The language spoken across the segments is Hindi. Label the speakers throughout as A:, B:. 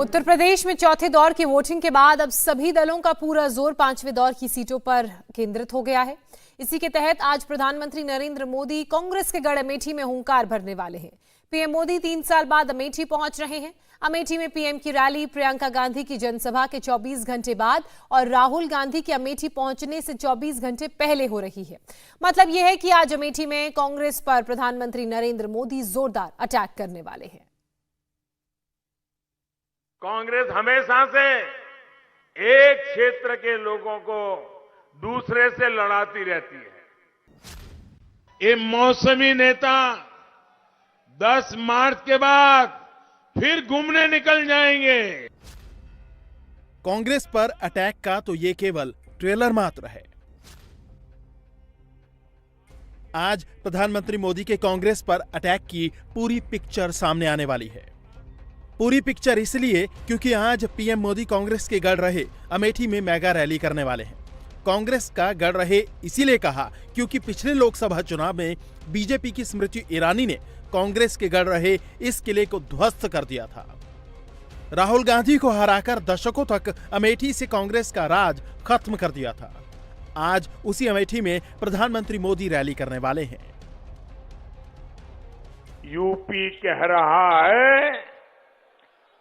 A: उत्तर प्रदेश में चौथे दौर की वोटिंग के बाद अब सभी दलों का पूरा जोर पांचवें दौर की सीटों पर केंद्रित हो गया है। इसी के तहत आज प्रधानमंत्री नरेंद्र मोदी कांग्रेस के गढ़ अमेठी में हुंकार भरने वाले हैं। पीएम मोदी 3 साल बाद अमेठी पहुंच रहे हैं। अमेठी में पीएम की रैली प्रियंका गांधी की जनसभा के 24 घंटे बाद और राहुल गांधी के अमेठी पहुंचने से 24 घंटे पहले हो रही है। मतलब यह है कि आज अमेठी में कांग्रेस पर प्रधानमंत्री नरेंद्र मोदी जोरदार अटैक करने वाले हैं।
B: कांग्रेस हमेशा से एक क्षेत्र के लोगों को दूसरे से लड़ाती रहती है। ये मौसमी नेता 10 मार्च के बाद फिर घूमने निकल जाएंगे।
C: कांग्रेस पर अटैक का तो ये केवल ट्रेलर मात्र है। आज प्रधानमंत्री मोदी के कांग्रेस पर अटैक की पूरी पिक्चर सामने आने वाली है। पूरी पिक्चर इसलिए क्योंकि आज पीएम मोदी कांग्रेस के गढ़ रहे अमेठी में मेगा रैली करने वाले हैं। कांग्रेस का गढ़ रहे इसीलिए कहा क्योंकि पिछले लोकसभा चुनाव में बीजेपी की स्मृति ईरानी ने कांग्रेस के गढ़ रहे इस किले को ध्वस्त कर दिया था। राहुल गांधी को हराकर दशकों तक अमेठी से कांग्रेस का राज खत्म कर दिया था। आज उसी अमेठी में प्रधानमंत्री मोदी रैली करने वाले हैं।
B: यूपी कह रहा है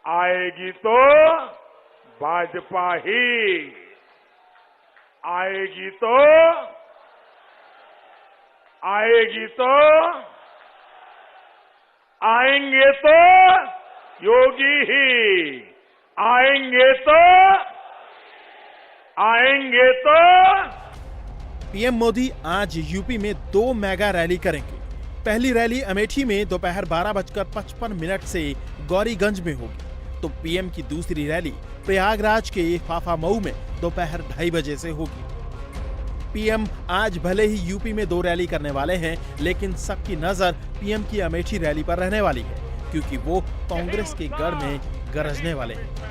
B: आएगी तो भाजपा ही, आएगी तो आएंगे तो योगी ही, आएंगे तो
C: पीएम मोदी आज यूपी में 2 मेगा रैली करेंगे। पहली रैली अमेठी में दोपहर 12:55 से गौरीगंज में होगी, तो पीएम की दूसरी रैली प्रयागराज के फाफामऊ में दोपहर 2:30 बजे से होगी। पीएम आज भले ही यूपी में 2 रैली करने वाले हैं, लेकिन सबकी नजर पीएम की अमेठी रैली पर रहने वाली है, क्योंकि वो कांग्रेस के गढ़ में गरजने वाले हैं।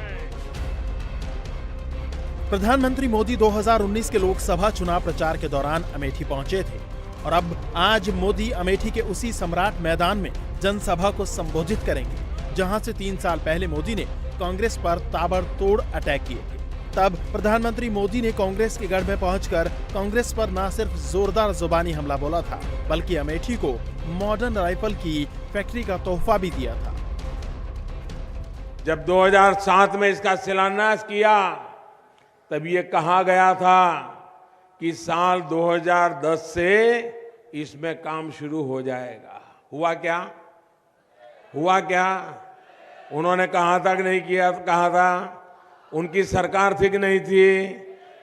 C: प्रधानमंत्री मोदी 2019 के लोकसभा चुनाव प्रचार के दौरान अमेठी पहुंचे थे और अब आज मोदी अमेठी के उसी सम्राट मैदान में जनसभा को संबोधित करेंगे, जहां से 3 साल पहले मोदी ने कांग्रेस पर ताबड़तोड़ अटैक किए थे। तब प्रधानमंत्री मोदी ने कांग्रेस के गढ़ में पहुंचकर कांग्रेस पर न सिर्फ जोरदार जुबानी हमला बोला था, बल्कि अमेठी को मॉडर्न राइफल की फैक्ट्री का तोहफा भी दिया था।
B: जब 2007 में इसका शिलान्यास किया तब ये कहा गया था कि साल 2010 से इसमें काम शुरू हो जाएगा। हुआ क्या? उन्होंने कहा था कि नहीं किया? कहा था। उनकी सरकार थी कि नहीं थी?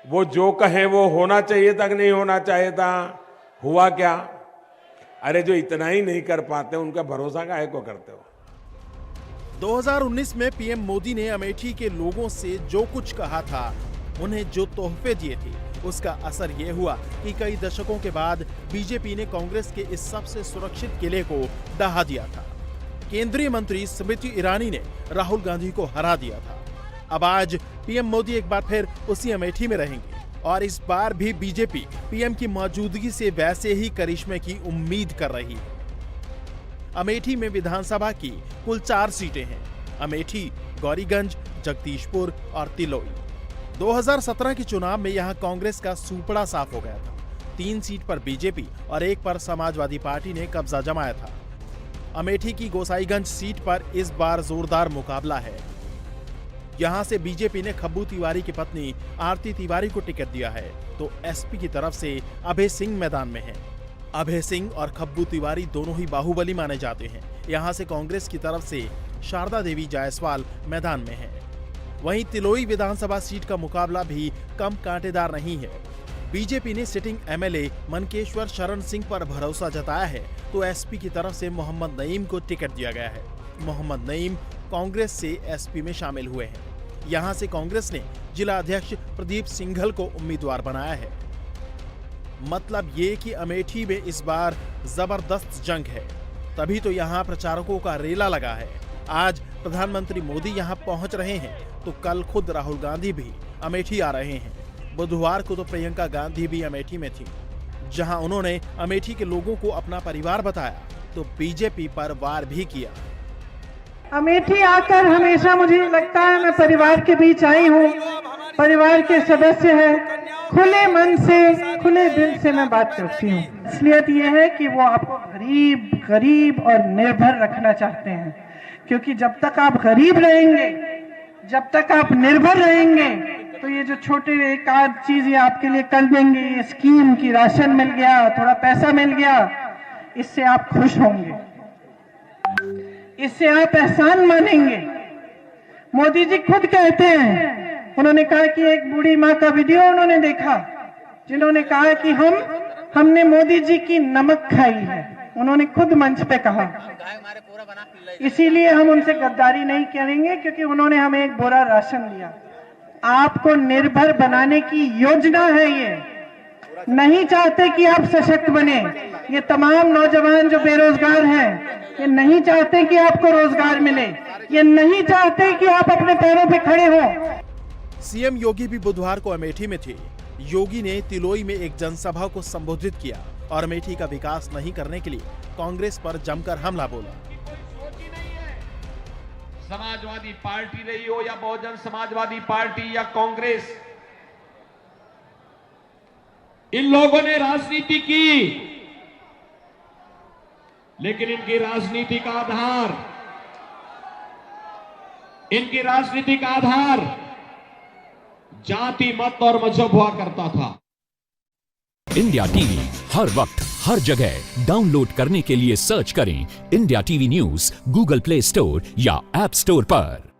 B: वो जो कहे वो होना चाहिए था कि नहीं होना चाहिए था? हुआ क्या? अरे जो इतना ही नहीं कर पाते उनका भरोसा काहे को करते हो?
C: 2019 में पीएम मोदी ने अमेठी के लोगों से जो कुछ कहा था, उन्हें जो तोहफे दिए थे, उसका असर ये हुआ कि कई दशकों के बाद बीजेपी ने कांग्रेस के इस सबसे सुरक्षित किले को ढहा दिया था। केंद्रीय मंत्री स्मृति ईरानी ने राहुल गांधी को हरा दिया था। अब आज पीएम मोदी एक बार फिर उसी अमेठी में रहेंगे और इस बार भी बीजेपी पीएम की मौजूदगी से वैसे ही करिश्मे की उम्मीद कर रही है। अमेठी में विधानसभा की कुल 4 सीटें हैं: अमेठी, गौरीगंज, जगदीशपुर और तिलोई। 2017 के चुनाव में यहां कांग्रेस का सूपड़ा साफ हो गया था। 3 सीट पर बीजेपी और 1 पर समाजवादी पार्टी ने कब्जा जमाया था। अमेठी की गोसाईगंज सीट पर इस बार जोरदार मुकाबला है। यहां से बीजेपी ने खब्बू तिवारी की पत्नी आरती तिवारी को टिकट दिया है, तो एसपी की तरफ से अभय सिंह मैदान में है। अभय सिंह और खब्बू तिवारी दोनों ही बाहुबली माने जाते हैं। यहां से कांग्रेस की तरफ से शारदा देवी जायसवाल मैदान में है। वहीं तिलोई विधानसभा सीट का मुकाबला भी कम कांटेदार नहीं है। बीजेपी ने सिटिंग एमएलए मनकेश्वर शरण सिंह पर भरोसा जताया है, तो एसपी की तरफ से मोहम्मद नईम को टिकट दिया गया है। मोहम्मद नईम कांग्रेस से एसपी में शामिल हुए हैं। यहां से कांग्रेस ने जिला अध्यक्ष प्रदीप सिंघल को उम्मीदवार बनाया है। मतलब ये कि अमेठी में इस बार जबरदस्त जंग है, तभी तो यहां प्रचारकों का रेला लगा है। आज प्रधानमंत्री मोदी यहां पहुंच रहे हैं, तो कल खुद राहुल गांधी भी अमेठी आ रहे हैं। बुधवार को तो प्रियंका गांधी भी अमेठी में थी, जहां उन्होंने अमेठी के लोगों को अपना परिवार बताया, तो बीजेपी पर वार भी किया।
D: अमेठी आकर हमेशा मुझे लगता है मैं परिवार के बीच आई हूँ, परिवार के सदस्य है, खुले मन से खुले दिल से मैं बात करती हूँ। इसलिए यह है कि वो आपको गरीब और निर्भर रखना चाहते हैं, क्योंकि जब तक आप गरीब रहेंगे, जब तक आप निर्भर रहेंगे, तो ये जो छोटे एक आध चीज ये आपके लिए कर देंगे, ये स्कीम की राशन मिल गया, थोड़ा पैसा मिल गया, इससे आप खुश होंगे, इससे आप एहसान मानेंगे। मोदी जी खुद कहते हैं, उन्होंने कहा कि एक बूढ़ी माँ का वीडियो उन्होंने देखा, जिन्होंने कहा कि हमने मोदी जी की नमक खाई है, उन्होंने खुद मंच पे कहा। इसीलिए हम उनसे गद्दारी नहीं करेंगे, क्योंकि उन्होंने हमें एक बोरा राशन दिया। आपको निर्भर बनाने की योजना है ये, नहीं चाहते कि आप सशक्त बने। ये तमाम नौजवान जो बेरोजगार हैं, ये नहीं चाहते कि आपको रोजगार मिले, ये नहीं चाहते कि आप अपने पैरों पे खड़े हो।
C: सीएम योगी भी बुधवार को अमेठी में थे। योगी ने तिलोई में एक जनसभा को संबोधित किया और अमेठी का विकास नहीं करने के लिए कांग्रेस पर जमकर हमला बोला।
E: समाजवादी पार्टी रही हो या बहुजन समाजवादी पार्टी या कांग्रेस, इन लोगों ने राजनीति की, लेकिन इनकी राजनीति का आधार जाति, मत और मजहब हुआ करता था।
F: इंडिया टीवी हर वक्त हर जगह डाउनलोड करने के लिए सर्च करें India TV news Google play store या ऐप स्टोर पर।